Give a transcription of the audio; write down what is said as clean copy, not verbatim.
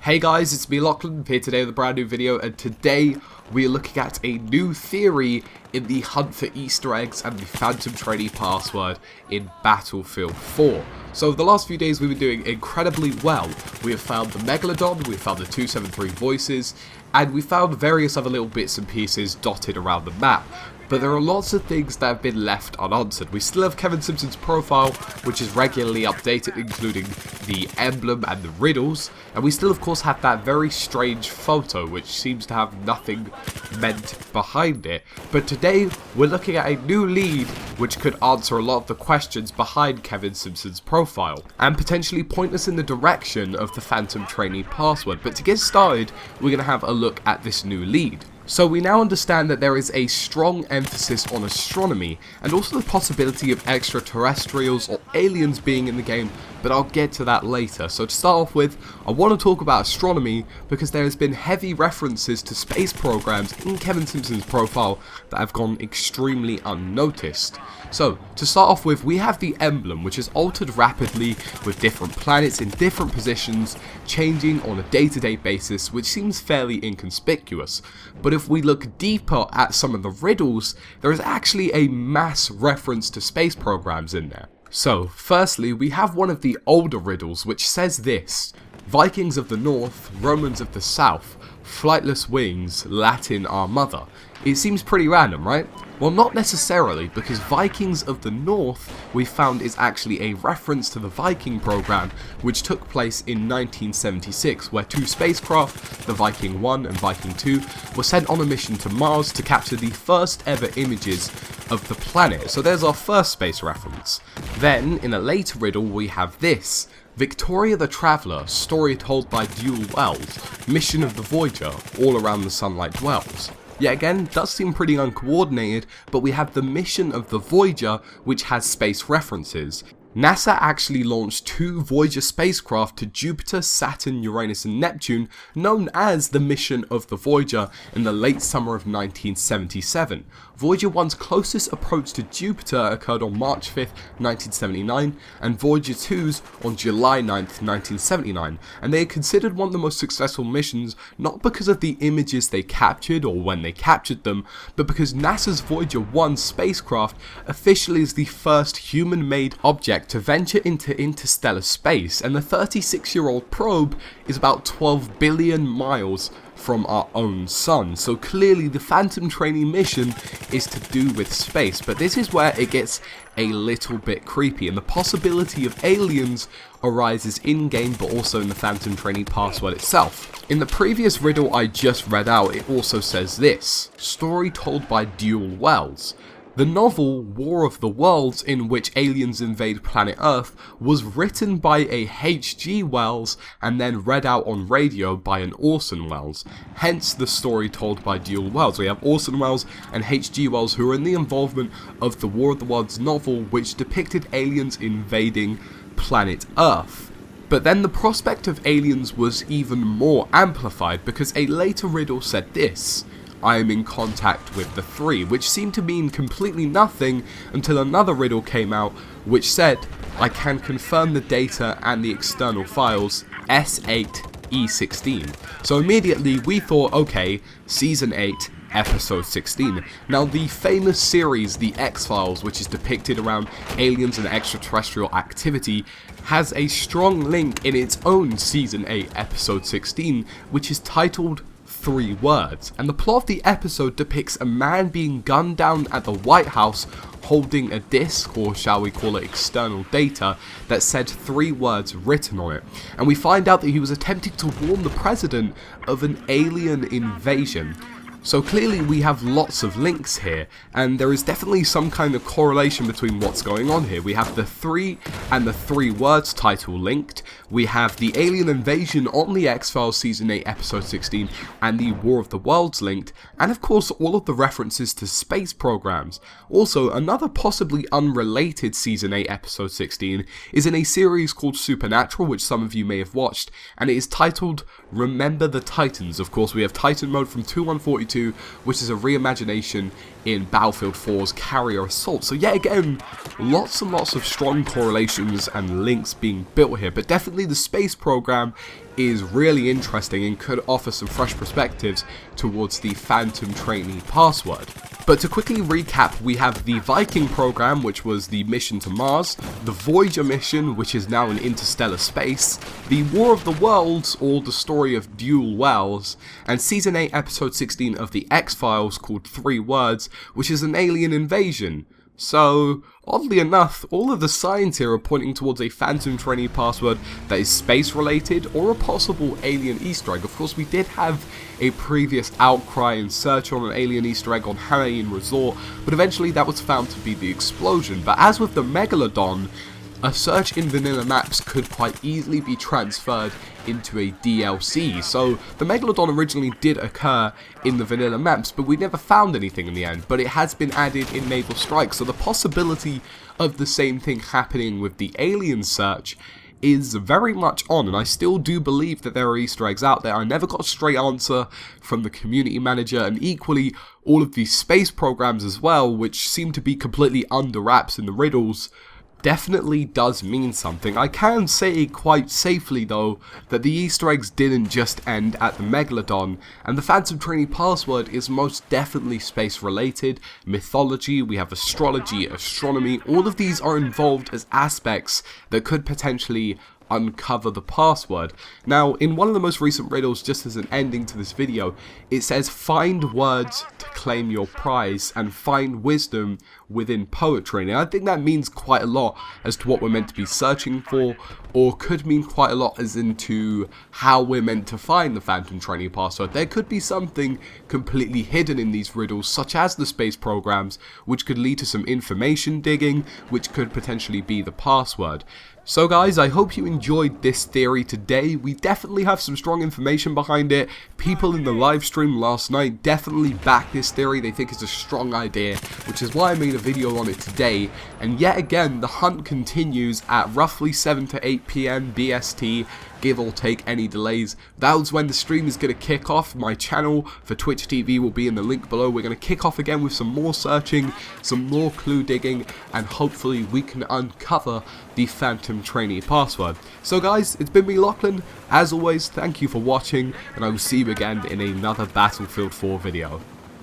Hey guys, it's me Locke here today with a brand new video, and today we are looking at a new theory in the hunt for Easter eggs and the Phantom Trainee password in Battlefield 4. So the last few days we've been doing incredibly well. We have found the Megalodon, we have found the 273 voices, and we found various other little bits and pieces dotted around the map. But there are lots of things that have been left unanswered. We still have Kevin Simpson's profile, which is regularly updated, including the emblem and the riddles. And we still, of course, have that very strange photo, which seems to have nothing meant behind it. But today, we're looking at a new lead, which could answer a lot of the questions behind Kevin Simpson's profile, and potentially point us in the direction of the Phantom Trainee password. But to get started, we're going to have a look at this new lead. So we now understand that there is a strong emphasis on astronomy, and also the possibility of extraterrestrials or aliens being in the game, but I'll get to that later. So to start off with, I want to talk about astronomy because there has been heavy references to space programs in Kevin Simpson's profile that have gone extremely unnoticed. So to start off with, we have the emblem, which is altered rapidly with different planets in different positions, changing on a day-to-day basis, which seems fairly inconspicuous. But if we look deeper at some of the riddles, there is actually a mass reference to space programs in there. So, firstly, we have one of the older riddles, which says this: Vikings of the North, Romans of the South, flightless wings, Latin our mother. It seems pretty random, right? Well, not necessarily, because Vikings of the North, we found, is actually a reference to the Viking program, which took place in 1976, where two spacecraft, the Viking 1 and Viking 2, were sent on a mission to Mars to capture the first ever images of the planet. So there's our first space reference. Then, in a later riddle, we have this: Victoria the Traveller, story told by Dual Wells, mission of the Voyager, all around the sunlight dwells. Yet again, does seem pretty uncoordinated, but we have the mission of the Voyager, which has space references. NASA actually launched two Voyager spacecraft to Jupiter, Saturn, Uranus and Neptune, known as the mission of the Voyager, in the late summer of 1977. Voyager 1's closest approach to Jupiter occurred on March 5th, 1979, and Voyager 2's on July 9th, 1979, and they are considered one of the most successful missions, not because of the images they captured or when they captured them, but because NASA's Voyager 1 spacecraft officially is the first human-made object to venture into interstellar space, and the 36-year-old probe is about 12 billion miles from our own sun. So clearly the Phantom Trainee mission is to do with space, but this is where it gets a little bit creepy, and the possibility of aliens arises in-game but also in the Phantom Trainee password itself. In the previous riddle I just read out, it also says this: story told by Dual Wells. The novel War of the Worlds, in which aliens invade planet Earth, was written by a H.G. Wells and then read out on radio by an Orson Welles. Hence the story told by Dual Wells. We have Orson Welles and H.G. Wells, who are in the involvement of the War of the Worlds novel, which depicted aliens invading planet Earth. But then the prospect of aliens was even more amplified, because a later riddle said this: I am in contact with the Three, which seemed to mean completely nothing until another riddle came out, which said, I can confirm the data and the external files, S8E16. So immediately we thought, okay, Season 8, Episode 16. Now the famous series, The X-Files, which is depicted around aliens and extraterrestrial activity, has a strong link in its own Season 8, Episode 16, which is titled 3 Words, and the plot of the episode depicts a man being gunned down at the White House holding a disc, or shall we call it external data, that said 3 words written on it, and we find out that he was attempting to warn the president of an alien invasion. So clearly we have lots of links here, and there is definitely some kind of correlation between what's going on here. We have the 3 and the 3 words title linked, we have the alien invasion on the X-Files Season 8 Episode 16 and the War of the Worlds linked, and of course all of the references to space programs. Also, another possibly unrelated Season 8 Episode 16 is in a series called Supernatural, which some of you may have watched, and it is titled Remember the Titans. Of course we have Titan mode from 2142, which is a reimagination in Battlefield 4's carrier assault. So yet again, lots and lots of strong correlations and links being built here, but definitely the space program is really interesting and could offer some fresh perspectives towards the Phantom Trainee password. But to quickly recap, we have the Viking program, which was the mission to Mars, the Voyager mission, which is now in interstellar space, the War of the Worlds, or the story of Dual Wells, and Season 8 Episode 16 of the X-Files called 3 Words, which is an alien invasion. So, oddly enough, all of the signs here are pointing towards a Phantom Trainee password that is space related or a possible alien Easter egg. Of course, we did have a previous outcry and search on an alien Easter egg on Hawaiian Resort, but eventually that was found to be the explosion. But as with the Megalodon, a search in vanilla maps could quite easily be transferred into a DLC. So the Megalodon originally did occur in the vanilla maps, but we never found anything in the end, but it has been added in Naval Strike. So the possibility of the same thing happening with the alien search is very much on, and I still do believe that there are Easter eggs out there. I never got a straight answer from the community manager, and equally all of these space programs as well, which seem to be completely under wraps in the riddles, definitely does mean something. I can say quite safely though that the Easter eggs didn't just end at the Megalodon, and the Phantom Trainee password is most definitely space related. Mythology, we have astrology, astronomy, all of these are involved as aspects that could potentially uncover the password. Now, in one of the most recent riddles, just as an ending to this video, it says find words to claim your prize and find wisdom within poetry. And I think that means quite a lot as to what we're meant to be searching for, or could mean quite a lot as into how we're meant to find the Phantom Trainee password. There could be something completely hidden in these riddles, such as the space programs, which could lead to some information digging, which could potentially be the password. So guys, I hope you enjoyed this theory today. We definitely have some strong information behind it. People in the live stream last night definitely back this theory. They think it's a strong idea, which is why I made a video on it today. And yet again, the hunt continues at roughly 7 to 8 PM BST, give or take any delays. That's when the stream is going to kick off. My channel for Twitch TV will be in the link below. We're going to kick off again with some more searching, some more clue digging, and hopefully we can uncover the Phantom Trainee password. So guys, it's been me, Lachlan. As always, thank you for watching, and I will see you again in another Battlefield 4 video.